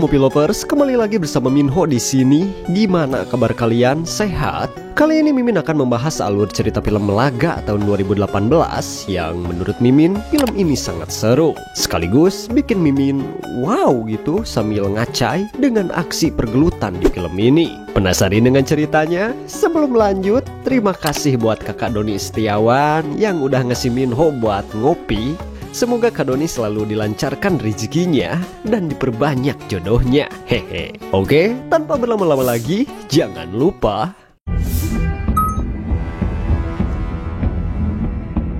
Movie Lovers, kembali lagi bersama Minho di sini. Gimana kabar kalian? Sehat? Kali ini Mimin akan membahas alur cerita film Laga tahun 2018 yang menurut Mimin film ini sangat seru. Sekaligus bikin Mimin wow gitu sambil ngacai dengan aksi pergelutan di film ini. Penasaran dengan ceritanya? Sebelum lanjut, terima kasih buat kakak Doni Setiawan yang udah ngasih Minho buat ngopi. Semoga Kak Doni selalu dilancarkan rezekinya dan diperbanyak jodohnya. Hehe. Oke, tanpa berlama-lama lagi, jangan lupa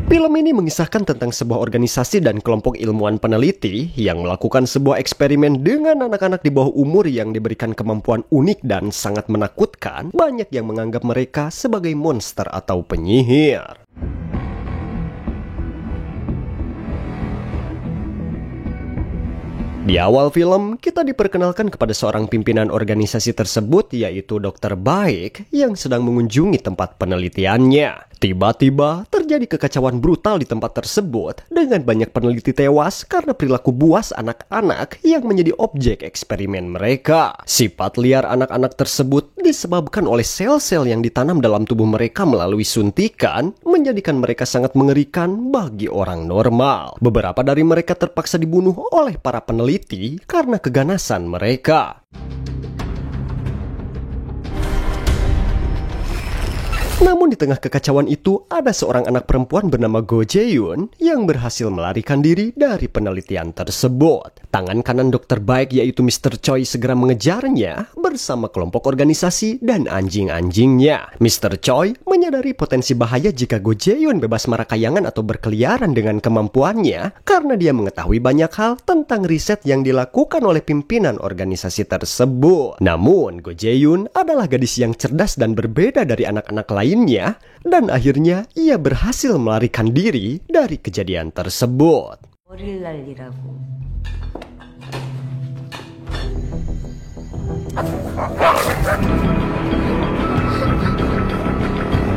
film ini mengisahkan tentang sebuah organisasi dan kelompok ilmuwan peneliti yang melakukan sebuah eksperimen dengan anak-anak di bawah umur yang diberikan kemampuan unik dan sangat menakutkan. Banyak yang menganggap mereka sebagai monster atau penyihir. Di awal film, kita diperkenalkan kepada seorang pimpinan organisasi tersebut, yaitu Dokter Baik, yang sedang mengunjungi tempat penelitiannya. Tiba-tiba, terjadi kekacauan brutal di tempat tersebut, dengan banyak peneliti tewas karena perilaku buas anak-anak yang menjadi objek eksperimen mereka. Sifat liar anak-anak tersebut disebabkan oleh sel-sel yang ditanam dalam tubuh mereka melalui suntikan, menjadikan mereka sangat mengerikan bagi orang normal. Beberapa dari mereka terpaksa dibunuh oleh para peneliti karena keganasan mereka. Namun di tengah kekacauan itu, ada seorang anak perempuan bernama Go Jae-yoon yang berhasil melarikan diri dari penelitian tersebut. Tangan kanan Dokter Baik yaitu Mr. Choi segera mengejarnya bersama kelompok organisasi dan anjing-anjingnya. Mr. Choi menyadari potensi bahaya jika Go Jae-yoon bebas marakayangan atau berkeliaran dengan kemampuannya karena dia mengetahui banyak hal tentang riset yang dilakukan oleh pimpinan organisasi tersebut. Namun Go Jae-yoon adalah gadis yang cerdas dan berbeda dari anak-anak lainnya, dan akhirnya ia berhasil melarikan diri dari kejadian tersebut.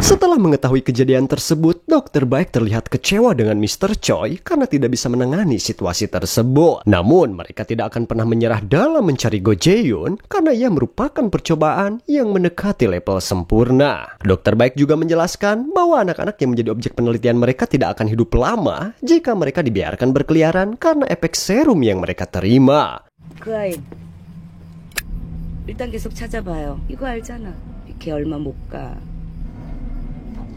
Setelah mengetahui kejadian tersebut, Dokter Baik terlihat kecewa dengan Mr. Choi karena tidak bisa menangani situasi tersebut. Namun, mereka tidak akan pernah menyerah dalam mencari Go Jae-yoon karena ia merupakan percobaan yang mendekati level sempurna. Dokter Baik juga menjelaskan bahwa anak-anak yang menjadi objek penelitian mereka tidak akan hidup lama jika mereka dibiarkan berkeliaran karena efek serum yang mereka terima. 그 아이 일단 계속 찾아봐요. 이거 알잖아. 걔 얼마 못 가.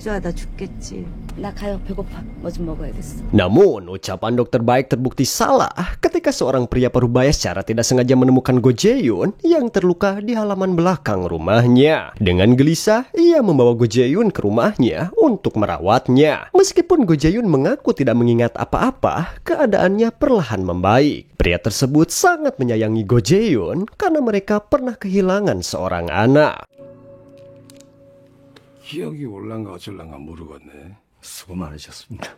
나 죽겠지. 나 가요. 배고파. 뭐 좀 먹어야겠어. Namun, ucapan Dokter Baik terbukti salah ketika seorang pria parubaya secara tidak sengaja menemukan Go Jae-yoon yang terluka di halaman belakang rumahnya. Dengan gelisah, ia membawa Go Jae-yoon ke rumahnya untuk merawatnya. Meskipun Go Jae-yoon mengaku tidak mengingat apa-apa, keadaannya perlahan membaik. Pria tersebut sangat menyayangi Go Jae-yoon karena mereka pernah kehilangan seorang anak. 기억이 올란가 어쩔란가 모르겠네. 수고 많으셨습니다.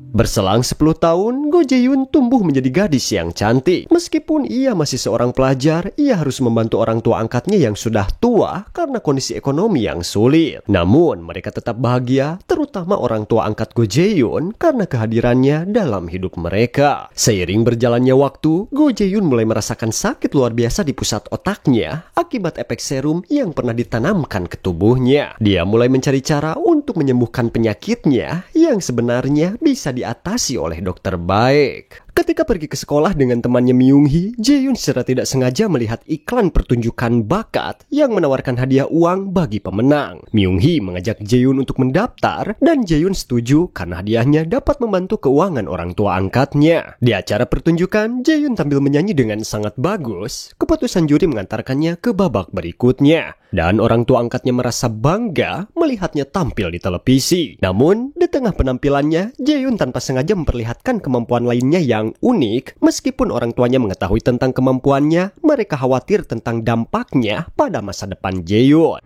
Berselang 10 tahun, Go Jae-yoon tumbuh menjadi gadis yang cantik. Meskipun ia masih seorang pelajar, ia harus membantu orang tua angkatnya yang sudah tua karena kondisi ekonomi yang sulit. Namun, mereka tetap bahagia, terutama orang tua angkat Go Jae-yoon karena kehadirannya dalam hidup mereka. Seiring berjalannya waktu, Go Jae-yoon mulai merasakan sakit luar biasa di pusat otaknya akibat efek serum yang pernah ditanamkan ke tubuhnya. Dia mulai mencari cara untuk menyembuhkan penyakitnya yang sebenarnya bisa diatasi oleh Dokter Baik. Ketika pergi ke sekolah dengan temannya Myung-hee, Jae-yoon secara tidak sengaja melihat iklan pertunjukan bakat yang menawarkan hadiah uang bagi pemenang. Myung-hee mengajak Jae-yoon untuk mendaftar dan Jae-yoon setuju karena hadiahnya dapat membantu keuangan orang tua angkatnya. Di acara pertunjukan, Jae-yoon tampil menyanyi dengan sangat bagus. Keputusan juri mengantarkannya ke babak berikutnya. Dan orang tua angkatnya merasa bangga melihatnya tampil di televisi. Namun, di tengah penampilannya, Jae-yoon tanpa sengaja memperlihatkan kemampuan lainnya yang unik. Meskipun orang tuanya mengetahui tentang kemampuannya, mereka khawatir tentang dampaknya pada masa depan Jae-yoon.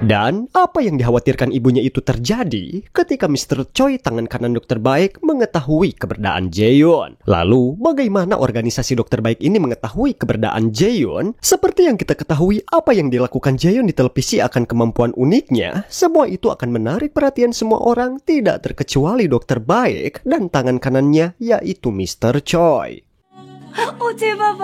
Dan apa yang dikhawatirkan ibunya itu terjadi ketika Mr. Choi, tangan kanan dokter baik, mengetahui keberadaan Jae-yoon. Lalu, bagaimana organisasi dokter baik ini mengetahui keberadaan Jae-yoon? Seperti yang kita ketahui, apa yang dilakukan Jae-yoon di televisi akan kemampuan uniknya, semua itu akan menarik perhatian semua orang, tidak terkecuali dokter baik dan tangan kanannya, yaitu Mr. Choi. 제발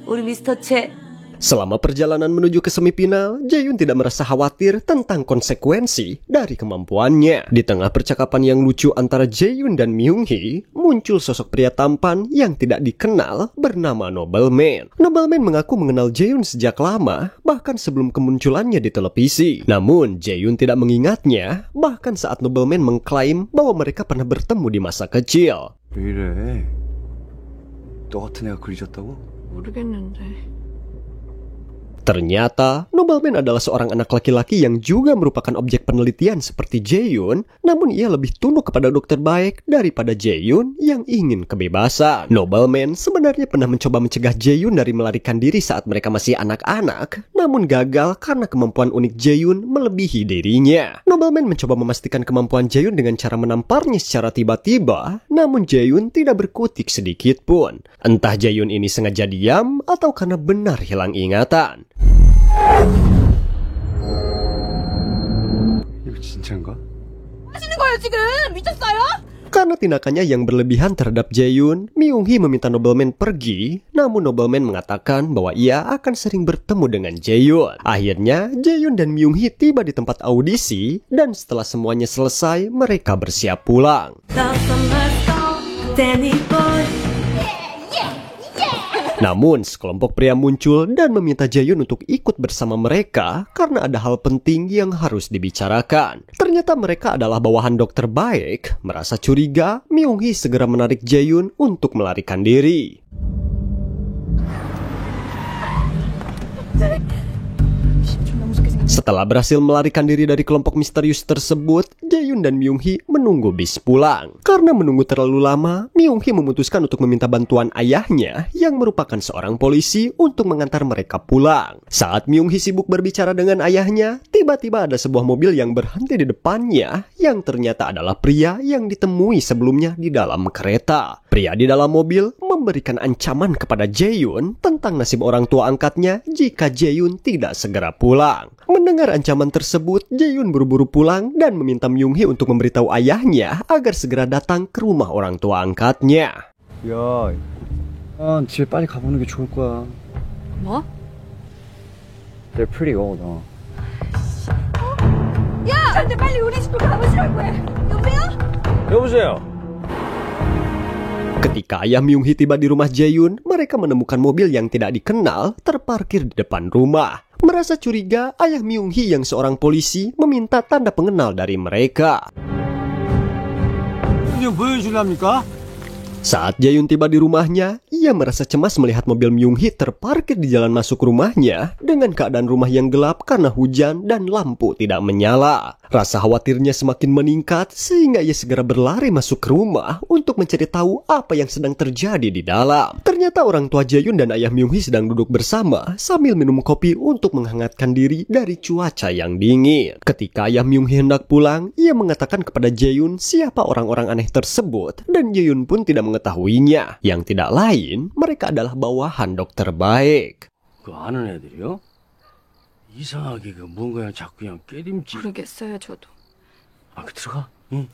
우리 미스터 채. Selama perjalanan menuju ke semifinal, Jae-yoon tidak merasa khawatir tentang konsekuensi dari kemampuannya. Di tengah percakapan yang lucu antara Jae-yoon dan Myung-hee, muncul sosok pria tampan yang tidak dikenal bernama Nobleman. Nobleman mengaku mengenal Jae-yoon sejak lama, bahkan sebelum kemunculannya di televisi. Namun, Jae-yoon tidak mengingatnya, bahkan saat Nobleman mengklaim bahwa mereka pernah bertemu di masa kecil. 왜 이래? 너 같은 애가 그리졌다고? 모르겠는데. Ternyata, Nobleman adalah seorang anak laki-laki yang juga merupakan objek penelitian seperti Jae-yoon, namun ia lebih tunduk kepada dokter baik daripada Jae-yoon yang ingin kebebasan. Nobleman sebenarnya pernah mencoba mencegah Jae-yoon dari melarikan diri saat mereka masih anak-anak, namun gagal karena kemampuan unik Jae-yoon melebihi dirinya. Nobleman mencoba memastikan kemampuan Jae-yoon dengan cara menamparnya secara tiba-tiba, namun Jae-yoon tidak berkutik sedikit pun. Entah Jae-yoon ini sengaja diam atau karena benar hilang ingatan. 이거 진짜인가? 하시는 거예요 지금? 미쳤어요? Karena tindakannya yang berlebihan terhadap Jae-yoon, Myung-hee meminta Nobleman pergi, namun Nobleman mengatakan bahwa ia akan sering bertemu dengan Jae-yoon. Akhirnya, Jae-yoon dan Myung-hee tiba di tempat audisi, dan setelah semuanya selesai, mereka bersiap pulang. Namun, sekelompok pria muncul dan meminta Jae-yoon untuk ikut bersama mereka karena ada hal penting yang harus dibicarakan. Ternyata mereka adalah bawahan dokter baik. Merasa curiga, Myung-hee segera menarik Jae-yoon untuk melarikan diri. Setelah berhasil melarikan diri dari kelompok misterius tersebut, Jae-yoon dan Myung-hee menunggu bis pulang. Karena menunggu terlalu lama, Myung-hee memutuskan untuk meminta bantuan ayahnya yang merupakan seorang polisi untuk mengantar mereka pulang. Saat Myung-hee sibuk berbicara dengan ayahnya, tiba-tiba ada sebuah mobil yang berhenti di depannya yang ternyata adalah pria yang ditemui sebelumnya di dalam kereta. Pria di dalam mobil memberikan ancaman kepada Jae-yoon tentang nasib orang tua angkatnya jika Jae-yoon tidak segera pulang. Mendengar ancaman tersebut, Jae-yoon buru-buru pulang dan meminta Myung-hee untuk memberitahu ayahnya agar segera datang ke rumah orang tua angkatnya. 야, 집에 빨리 가보는 게 좋을 거야. 뭐? They're pretty old, 야! 근데 빨리 우리 집으로 가보시라고 해. 여보세요? 여보세요. Ketika ayah Myung-hee tiba di rumah Jae-yoon, mereka menemukan mobil yang tidak dikenal terparkir di depan rumah. Merasa curiga, ayah Myung-hee yang seorang polisi meminta tanda pengenal dari mereka. 이게 보여주랍니까? Saat Jae-yoon tiba di rumahnya, ia merasa cemas melihat mobil Myung-hee terparkir di jalan masuk rumahnya dengan keadaan rumah yang gelap karena hujan dan lampu tidak menyala. Rasa khawatirnya semakin meningkat sehingga ia segera berlari masuk ke rumah untuk mencari tahu apa yang sedang terjadi di dalam. Ternyata orang tua Jae-yoon dan ayah Myung-hee sedang duduk bersama sambil minum kopi untuk menghangatkan diri dari cuaca yang dingin. Ketika ayah Myung-hee hendak pulang, ia mengatakan kepada Jae-yoon siapa orang-orang aneh tersebut dan Jae-yoon pun tidak mengetahuinya. Yang tidak lain, mereka adalah bawahan dokter baik. 그 아는 애들이요? 이상하게 그 뭔가 자꾸 그냥 깨림질. 모르겠어요 저도. 그 들어가. 응.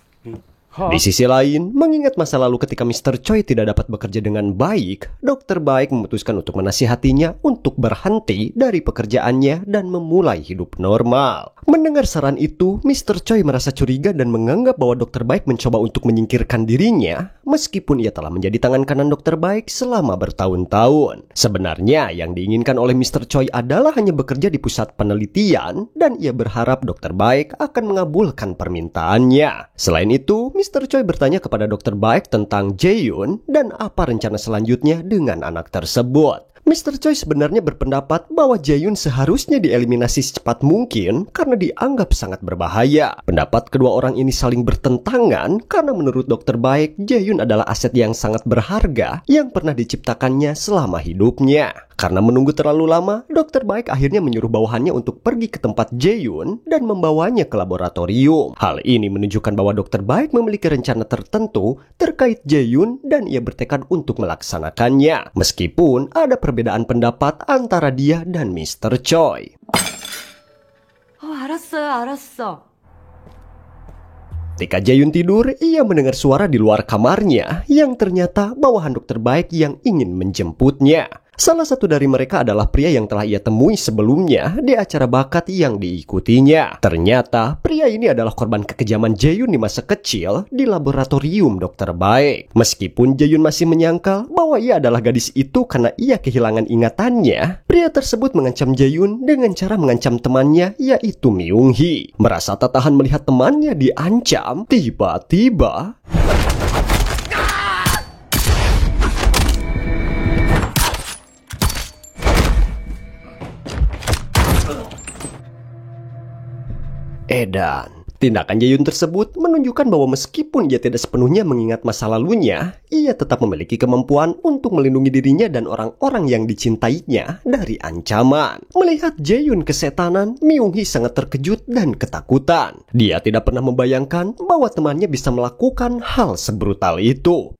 Di sisi lain, mengingat masa lalu ketika Mr. Choi tidak dapat bekerja dengan baik, dokter baik memutuskan untuk menasihatinya untuk berhenti dari pekerjaannya dan memulai hidup normal. Mendengar saran itu, Mr. Choi merasa curiga dan menganggap bahwa dokter baik mencoba untuk menyingkirkan dirinya, meskipun ia telah menjadi tangan kanan dokter baik selama bertahun-tahun. Sebenarnya, yang diinginkan oleh Mr. Choi adalah hanya bekerja di pusat penelitian, dan ia berharap dokter baik akan mengabulkan permintaannya. Selain itu, Mr. Choi bertanya kepada dokter baik tentang Jae-yoon dan apa rencana selanjutnya dengan anak tersebut. Mr. Choi sebenarnya berpendapat bahwa Jae-yoon seharusnya dieliminasi secepat mungkin karena dianggap sangat berbahaya. Pendapat kedua orang ini saling bertentangan karena menurut Dr. Baek, Jae-yoon adalah aset yang sangat berharga yang pernah diciptakannya selama hidupnya. Karena menunggu terlalu lama, Dr. Baek akhirnya menyuruh bawahannya untuk pergi ke tempat Jae-yoon dan membawanya ke laboratorium. Hal ini menunjukkan bahwa Dr. Baek memiliki rencana tertentu terkait Jae-yoon dan ia bertekad untuk melaksanakannya. Meskipun ada perbedaan pendapat antara dia dan Mr. Choi. 알았어. Ketika Jae-yoon tidur, ia mendengar suara di luar kamarnya yang ternyata bawahan Dr. Baek yang ingin menjemputnya. Salah satu dari mereka adalah pria yang telah ia temui sebelumnya di acara bakat yang diikutinya. Ternyata, pria ini adalah korban kekejaman Jae-yoon di masa kecil di laboratorium Dr. Baek. Meskipun Jae-yoon masih menyangkal bahwa ia adalah gadis itu karena ia kehilangan ingatannya, pria tersebut mengancam Jae-yoon dengan cara mengancam temannya, yaitu Myung-hee. Merasa tak tahan melihat temannya diancam, tiba-tiba edan. Tindakan Jae-yoon tersebut menunjukkan bahwa meskipun ia tidak sepenuhnya mengingat masa lalunya, ia tetap memiliki kemampuan untuk melindungi dirinya dan orang-orang yang dicintainya dari ancaman. Melihat Jae-yoon kesetanan, Myung-hee sangat terkejut dan ketakutan. Dia tidak pernah membayangkan bahwa temannya bisa melakukan hal sebrutal itu.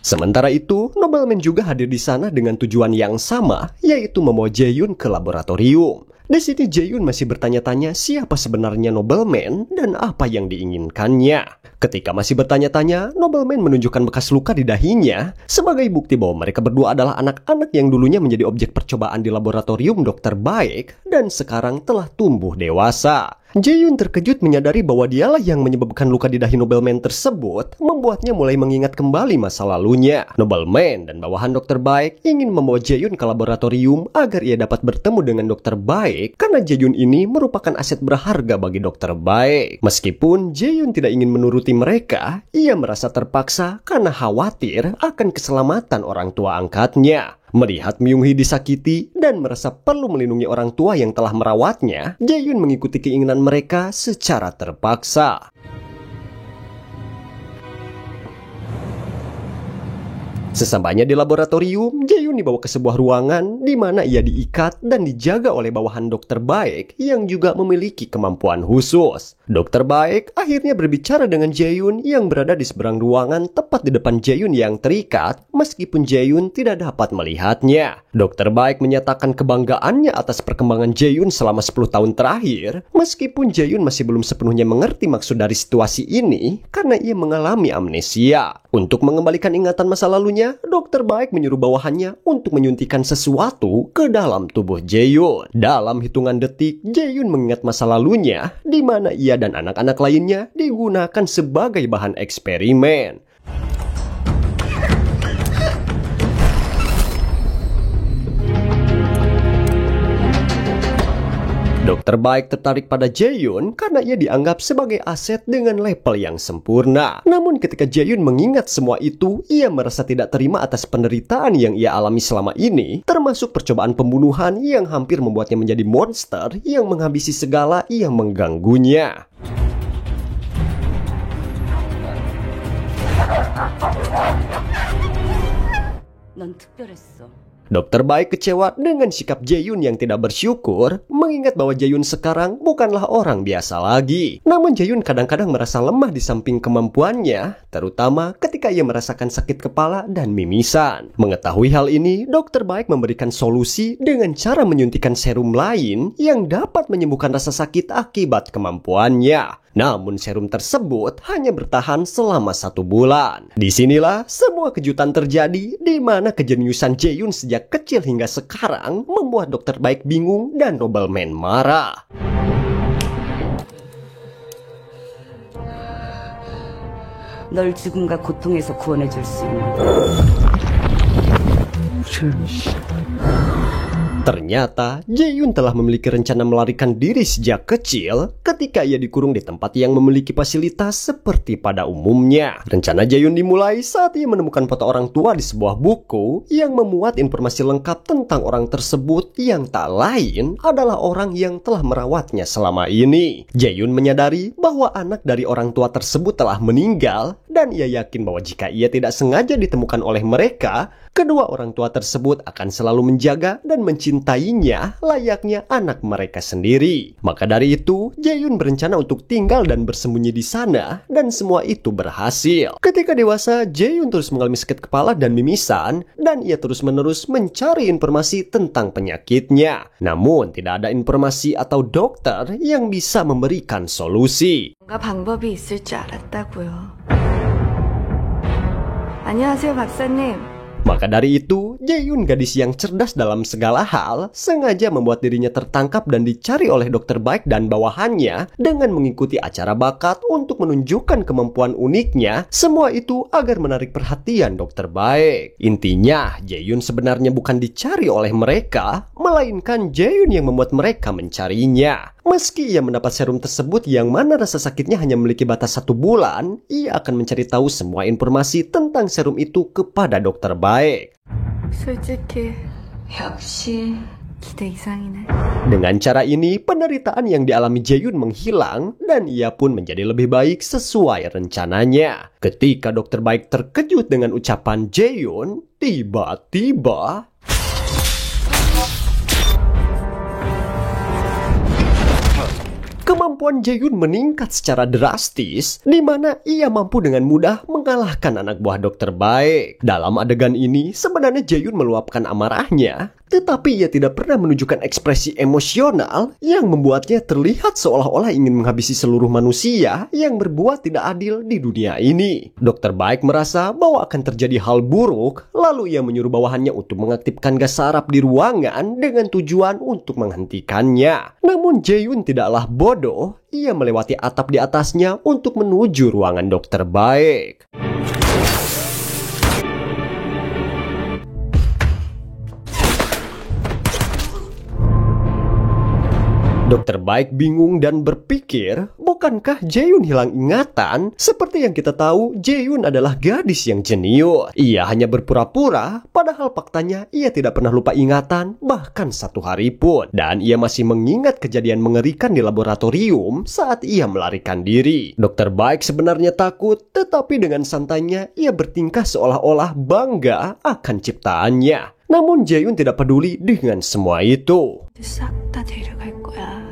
Sementara itu, nobleman juga hadir di sana dengan tujuan yang sama, yaitu membawa Jae-yoon ke laboratorium. Di sini Jae-yoon masih bertanya-tanya siapa sebenarnya nobleman dan apa yang diinginkannya. Ketika masih bertanya-tanya, nobleman menunjukkan bekas luka di dahinya sebagai bukti bahwa mereka berdua adalah anak-anak yang dulunya menjadi objek percobaan di laboratorium Dr. Baek dan sekarang telah tumbuh dewasa. Jae-yoon terkejut menyadari bahwa dialah yang menyebabkan luka di dahi nobleman tersebut, membuatnya mulai mengingat kembali masa lalunya. Nobleman dan bawahan Dr. Baek ingin membawa Jae-yoon ke laboratorium agar ia dapat bertemu dengan Dr. Baek karena Jae-yoon ini merupakan aset berharga bagi Dr. Baek. Meskipun Jae-yoon tidak ingin menuruti mereka, ia merasa terpaksa karena khawatir akan keselamatan orang tua angkatnya. Melihat Myung-hee disakiti dan merasa perlu melindungi orang tua yang telah merawatnya, Jae-yoon mengikuti keinginan mereka secara terpaksa. Sesampainya di laboratorium, Jae-yoon dibawa ke sebuah ruangan di mana ia diikat dan dijaga oleh bawahan Dr. Baek yang juga memiliki kemampuan khusus. Dr. Baek akhirnya berbicara dengan Jae-yoon yang berada di seberang ruangan tepat di depan Jae-yoon yang terikat, meskipun Jae-yoon tidak dapat melihatnya. Dr. Baek menyatakan kebanggaannya atas perkembangan Jae-yoon selama 10 tahun terakhir, meskipun Jae-yoon masih belum sepenuhnya mengerti maksud dari situasi ini karena ia mengalami amnesia. Untuk mengembalikan ingatan masa lalunya, Dr. Baek menyuruh bawahannya untuk menyuntikkan sesuatu ke dalam tubuh Jae-yoon. Dalam hitungan detik, Jae-yoon mengingat masa lalunya, di mana ia dan anak-anak lainnya digunakan sebagai bahan eksperimen. Dr. Baek tertarik pada Jae-yoon karena ia dianggap sebagai aset dengan level yang sempurna. Namun ketika Jae-yoon mengingat semua itu, ia merasa tidak terima atas penderitaan yang ia alami selama ini, termasuk percobaan pembunuhan yang hampir membuatnya menjadi monster yang menghabisi segala yang mengganggunya. 넌 특별했어. Dr. Baek kecewa dengan sikap Jae-yoon yang tidak bersyukur, mengingat bahwa Jae-yoon sekarang bukanlah orang biasa lagi. Namun Jae-yoon kadang-kadang merasa lemah di samping kemampuannya, terutama ketika ia merasakan sakit kepala dan mimisan. Mengetahui hal ini, Dr. Baek memberikan solusi dengan cara menyuntikkan serum lain yang dapat menyembuhkan rasa sakit akibat kemampuannya. Namun serum tersebut hanya bertahan selama 1 bulan. Disinilah semua kejutan terjadi, di mana kejeniusan Jae-yoon sejak kecil hingga sekarang membuat Dr. Baek bingung dan nobleman marah. 널 죽음과 고통에서 구원해줄 수 있는 Ternyata, Jae-yun telah memiliki rencana melarikan diri sejak kecil ketika ia dikurung di tempat yang memiliki fasilitas seperti pada umumnya. Rencana Jae-yun dimulai saat ia menemukan foto orang tua di sebuah buku yang memuat informasi lengkap tentang orang tersebut yang tak lain adalah orang yang telah merawatnya selama ini. Jae-yun menyadari bahwa anak dari orang tua tersebut telah meninggal dan ia yakin bahwa jika ia tidak sengaja ditemukan oleh mereka, kedua orang tua tersebut akan selalu menjaga dan mencintainya layaknya anak mereka sendiri. Maka dari itu, Jae-yun berencana untuk tinggal dan bersembunyi di sana dan semua itu berhasil. Ketika dewasa, Jae-yun terus mengalami sakit kepala dan mimisan dan ia terus-menerus mencari informasi tentang penyakitnya. Namun, tidak ada informasi atau dokter yang bisa memberikan solusi. 뭔가 방법이 있을 줄 알았다고요. 안녕하세요, 박사님. Maka dari itu, Jae-yun, gadis yang cerdas dalam segala hal, sengaja membuat dirinya tertangkap dan dicari oleh dokter baik dan bawahannya dengan mengikuti acara bakat untuk menunjukkan kemampuan uniknya, semua itu agar menarik perhatian dokter baik. Intinya, Jae-yun sebenarnya bukan dicari oleh mereka, melainkan Jae-yun yang membuat mereka mencarinya. Meski ia mendapat serum tersebut yang mana rasa sakitnya hanya memiliki batas 1 bulan, ia akan mencari tahu semua informasi tentang serum itu kepada dokter baik. 솔직히 역시 기대 이상이네. Dengan cara ini, penderitaan yang dialami Jae-yun menghilang dan ia pun menjadi lebih baik sesuai rencananya. Ketika dokter baik terkejut dengan ucapan Jae-yun, tiba-tiba kemampuan Jae-yun meningkat secara drastis, di mana ia mampu dengan mudah mengalahkan anak buah dokter baik. Dalam adegan ini, sebenarnya Jae-yun meluapkan amarahnya, tetapi ia tidak pernah menunjukkan ekspresi emosional yang membuatnya terlihat seolah-olah ingin menghabisi seluruh manusia yang berbuat tidak adil di dunia ini. Dokter baik merasa bahwa akan terjadi hal buruk, lalu ia menyuruh bawahannya untuk mengaktifkan gas saraf di ruangan dengan tujuan untuk menghentikannya. Namun Jae-yun tidaklah bodoh, ia melewati atap di atasnya untuk menuju ruangan dokter baik. Dokter baik bingung dan berpikir, bukankah Jae-yun hilang ingatan? Seperti yang kita tahu, Jae-yun adalah gadis yang jenius. Ia hanya berpura-pura, padahal faktanya ia tidak pernah lupa ingatan, bahkan 1 hari pun. Dan ia masih mengingat kejadian mengerikan di laboratorium saat ia melarikan diri. Dokter baik sebenarnya takut, tetapi dengan santainya ia bertingkah seolah-olah bangga akan ciptaannya. Namun Jae-yun tidak peduli dengan semua itu. 싹 다 데려갈 거야.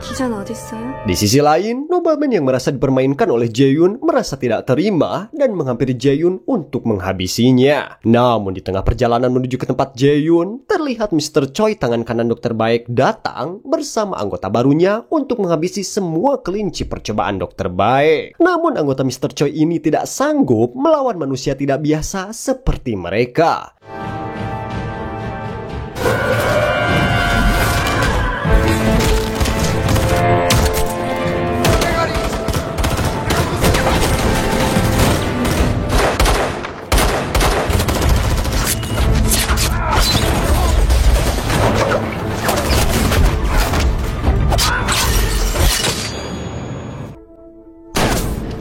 기전 어딨어요? Di sisi lain, nobleman yang merasa dipermainkan oleh Jae-yun merasa tidak terima dan menghampiri Jae-yun untuk menghabisinya. Namun di tengah perjalanan menuju ke tempat Jae-yun, terlihat Mr. Choi tangan kanan dokter baik datang bersama anggota barunya untuk menghabisi semua kelinci percobaan dokter baik. Namun anggota Mr. Choi ini tidak sanggup melawan manusia tidak biasa seperti mereka.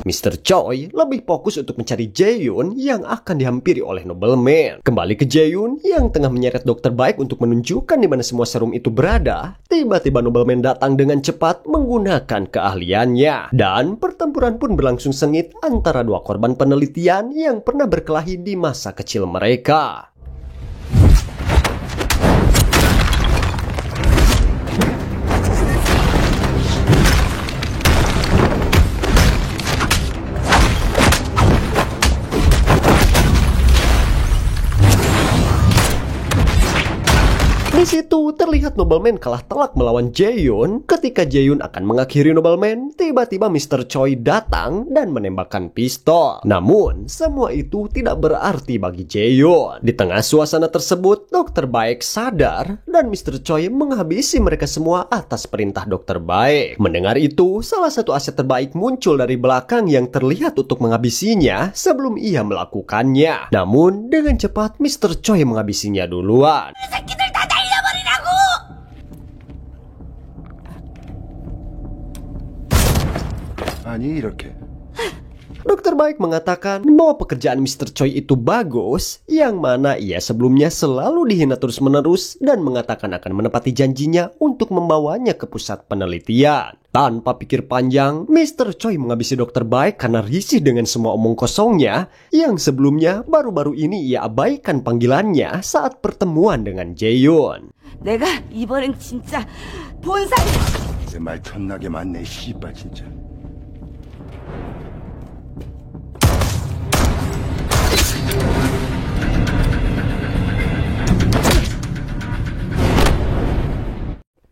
Mr. Choi lebih fokus untuk mencari Jae-yun yang akan dihampiri oleh nobleman. Kembali ke Jae-yun yang tengah menyeret dokter baik untuk menunjukkan di mana semua serum itu berada. Tiba-tiba nobleman datang dengan cepat menggunakan keahliannya. Dan pertempuran pun berlangsung sengit antara 2 korban penelitian yang pernah berkelahi di masa kecil mereka. Di Di situ terlihat nobleman kalah telak melawan Jae-yoon. Ketika Jae-yoon akan mengakhiri nobleman, tiba-tiba Mr. Choi datang dan menembakkan pistol. Namun, semua itu tidak berarti bagi Jae-yoon. Di tengah suasana tersebut, Dokter Baek sadar dan Mr. Choi menghabisi mereka semua atas perintah Dokter Baek. Mendengar itu, salah satu aset terbaik muncul dari belakang yang terlihat untuk menghabisinya sebelum ia melakukannya. Namun, dengan cepat Mr. Choi menghabisinya duluan. 아니 이렇게 Dokter Baik mengatakan bahwa pekerjaan Mr. Choi itu bagus, yang mana ia sebelumnya selalu dihina terus-menerus dan mengatakan akan menepati janjinya untuk membawanya ke pusat penelitian. Tanpa pikir panjang, Mr. Choi menghabisi Dokter Baik karena risih dengan semua omong kosongnya yang sebelumnya baru-baru ini ia abaikan panggilannya saat pertemuan dengan Jae-yoon. 내가 이번엔 진짜 본사 내 말 존나게 많네 씨발 진짜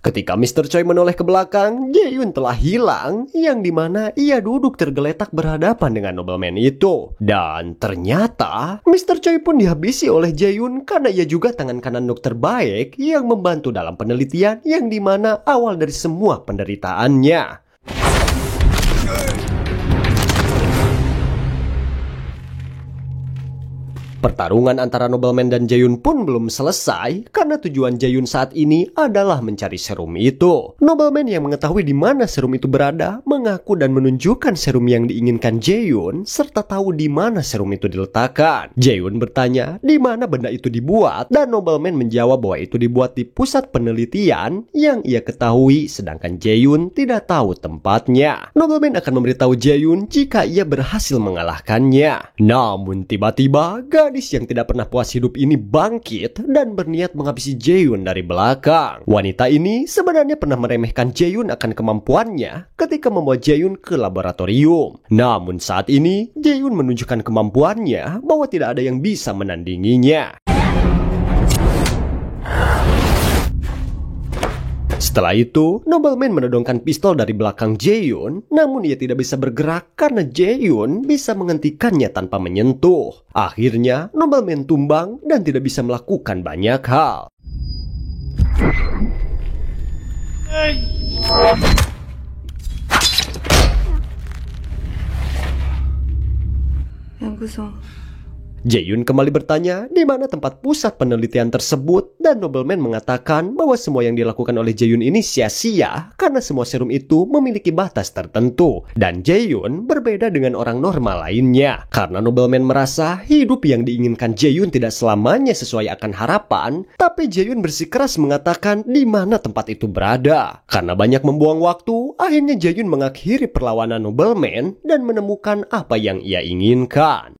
Ketika Mr. Choi menoleh ke belakang, Jae-yoon telah hilang, yang dimana ia duduk tergeletak berhadapan dengan nobleman itu. Dan ternyata, Mr. Choi pun dihabisi oleh Jae-yoon karena ia juga tangan kanan Dokter Baek yang membantu dalam penelitian yang dimana awal dari semua penderitaannya. Pertarungan antara nobleman dan Jae-yoon pun belum selesai karena tujuan Jae-yoon saat ini adalah mencari serum itu. Nobleman yang mengetahui di mana serum itu berada mengaku dan menunjukkan serum yang diinginkan Jae-yoon serta tahu di mana serum itu diletakkan. Jae-yoon bertanya di mana benda itu dibuat dan nobleman menjawab bahwa itu dibuat di pusat penelitian yang ia ketahui sedangkan Jae-yoon tidak tahu tempatnya. Nobleman akan memberitahu Jae-yoon jika ia berhasil mengalahkannya. Namun tiba-tiba gadis yang tidak pernah puas hidup ini bangkit dan berniat menghabisi Jae-yoon dari belakang. Wanita ini sebenarnya pernah meremehkan Jae-yoon akan kemampuannya ketika membawa Jae-yoon ke laboratorium. Namun saat ini, Jae-yoon menunjukkan kemampuannya bahwa tidak ada yang bisa menandinginya. Setelah itu, nobleman menodongkan pistol dari belakang Jae-yoon, namun ia tidak bisa bergerak karena Jae-yoon bisa menghentikannya tanpa menyentuh. Akhirnya, nobleman tumbang dan tidak bisa melakukan banyak hal. 연구소. Jae-yoon kembali bertanya di mana tempat pusat penelitian tersebut dan nobleman mengatakan bahwa semua yang dilakukan oleh Jae-yoon ini sia-sia karena semua serum itu memiliki batas tertentu dan Jae-yoon berbeda dengan orang normal lainnya karena nobleman merasa hidup yang diinginkan Jae-yoon tidak selamanya sesuai akan harapan, tapi Jae-yoon bersikeras mengatakan di mana tempat itu berada. Karena banyak membuang waktu, akhirnya Jae-yoon mengakhiri perlawanan nobleman dan menemukan apa yang ia inginkan.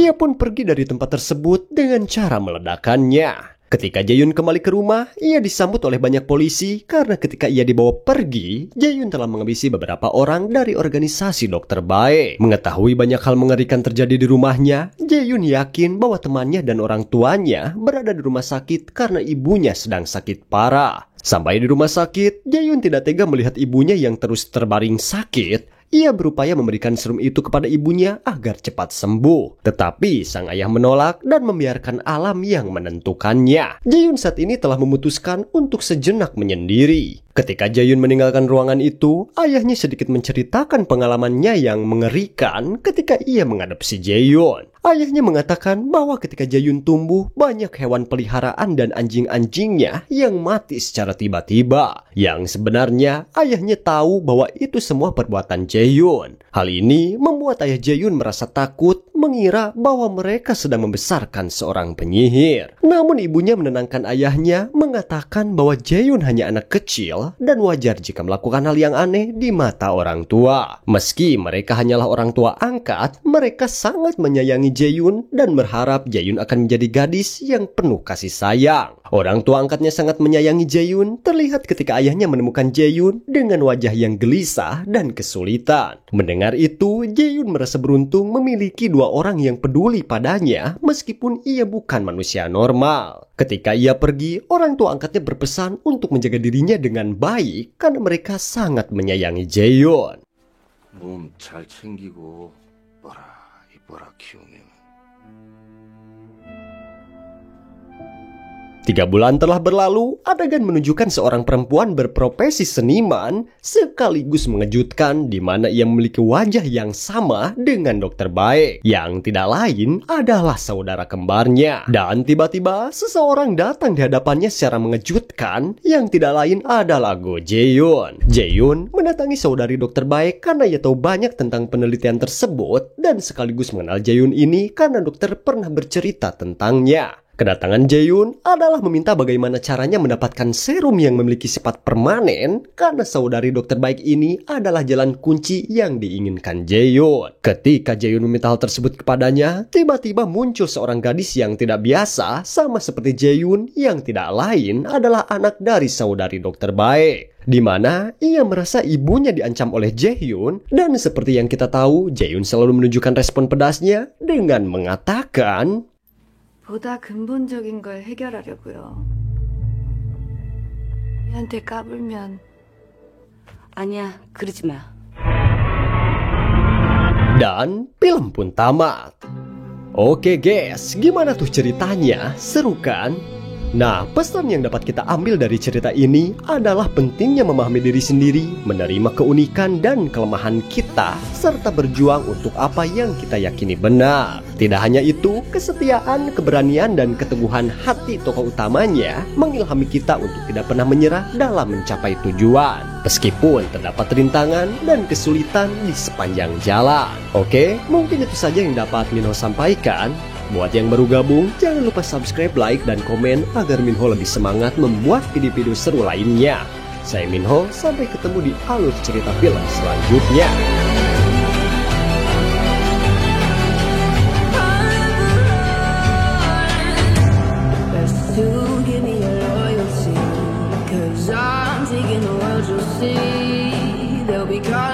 Ia pun pergi dari tempat tersebut dengan cara meledakannya. Ketika Jae-yoon kembali ke rumah, ia disambut oleh banyak polisi karena ketika ia dibawa pergi, Jae-yoon telah menghabisi beberapa orang dari organisasi Dokter Baek. Mengetahui banyak hal mengerikan terjadi di rumahnya, Jae-yoon yakin bahwa temannya dan orang tuanya berada di rumah sakit karena ibunya sedang sakit parah. Sampai di rumah sakit, Jae-yoon tidak tega melihat ibunya yang terus terbaring sakit. Ia berupaya memberikan serum itu kepada ibunya agar cepat sembuh. Tetapi sang ayah menolak dan membiarkan alam yang menentukannya. Jae-yoon saat ini telah memutuskan untuk sejenak menyendiri. Ketika Jae-yoon meninggalkan ruangan itu, ayahnya sedikit menceritakan pengalamannya yang mengerikan ketika ia mengadopsi Jae-yoon. Ayahnya mengatakan bahwa ketika Jae-yoon tumbuh, banyak hewan peliharaan dan anjing-anjingnya yang mati secara tiba-tiba. Yang sebenarnya ayahnya tahu bahwa itu semua perbuatan Jae-yoon. Hal ini membuat ayah Jae-yoon merasa takut, mengira bahwa mereka sedang membesarkan seorang penyihir. Namun ibunya menenangkan ayahnya, mengatakan bahwa Jae-yoon hanya anak kecil dan wajar jika melakukan hal yang aneh di mata orang tua. Meski mereka hanyalah orang tua angkat, mereka sangat menyayangi Jae-yoon dan berharap Jae-yoon akan menjadi gadis yang penuh kasih sayang. Orang tua angkatnya sangat menyayangi Jae-yoon, terlihat ketika ayahnya menemukan Jae-yoon dengan wajah yang gelisah dan kesulitan. kesulitan. Mendengar itu, Jae-yoon merasa beruntung memiliki dua orang yang peduli padanya meskipun ia bukan manusia normal. Ketika ia pergi, orang tua angkatnya berpesan untuk menjaga dirinya dengan baik karena mereka sangat menyayangi Jae-yoon. 몸 잘 챙기고 이뻐라 키우면. 3 bulan telah berlalu, adegan menunjukkan seorang perempuan berprofesi seniman sekaligus mengejutkan di mana ia memiliki wajah yang sama dengan Dokter Baek, yang tidak lain adalah saudara kembarnya. Dan tiba-tiba seseorang datang di hadapannya secara mengejutkan, yang tidak lain adalah Go Jae-yoon. Jae-yoon mendatangi saudari Dokter Baek karena ia tahu banyak tentang penelitian tersebut dan sekaligus mengenal Jae-yoon ini karena dokter pernah bercerita tentangnya. Kedatangan Jae-yoon adalah meminta bagaimana caranya mendapatkan serum yang memiliki sifat permanen karena saudari Dokter Baek ini adalah jalan kunci yang diinginkan Jae-yoon. Ketika Jae-yoon meminta hal tersebut kepadanya, tiba-tiba muncul seorang gadis yang tidak biasa sama seperti Jae-yoon yang tidak lain adalah anak dari saudari Dokter Baek. Di mana ia merasa ibunya diancam oleh Jae-yoon dan seperti yang kita tahu, Jae-yoon selalu menunjukkan respon pedasnya dengan mengatakan, 보다 근본적인 걸 해결하려고요. 얘한테 까불면 아니야, 그러지 마. dan film pun tamat. Oke guys, gimana tuh ceritanya? Seru kan? Nah, pesan yang dapat kita ambil dari cerita ini adalah pentingnya memahami diri sendiri, menerima keunikan dan kelemahan kita, serta berjuang untuk apa yang kita yakini benar. Tidak hanya itu, kesetiaan, keberanian, dan keteguhan hati tokoh utamanya mengilhami kita untuk tidak pernah menyerah dalam mencapai tujuan, meskipun terdapat rintangan dan kesulitan di sepanjang jalan. Oke, mungkin itu saja yang dapat Minho sampaikan. Buat yang baru gabung, jangan lupa subscribe, like, dan komen agar Minho lebih semangat membuat video-video seru lainnya. Saya Minho, sampai ketemu di alur cerita film selanjutnya. Because I'm taking the world you'll see. They'll be calling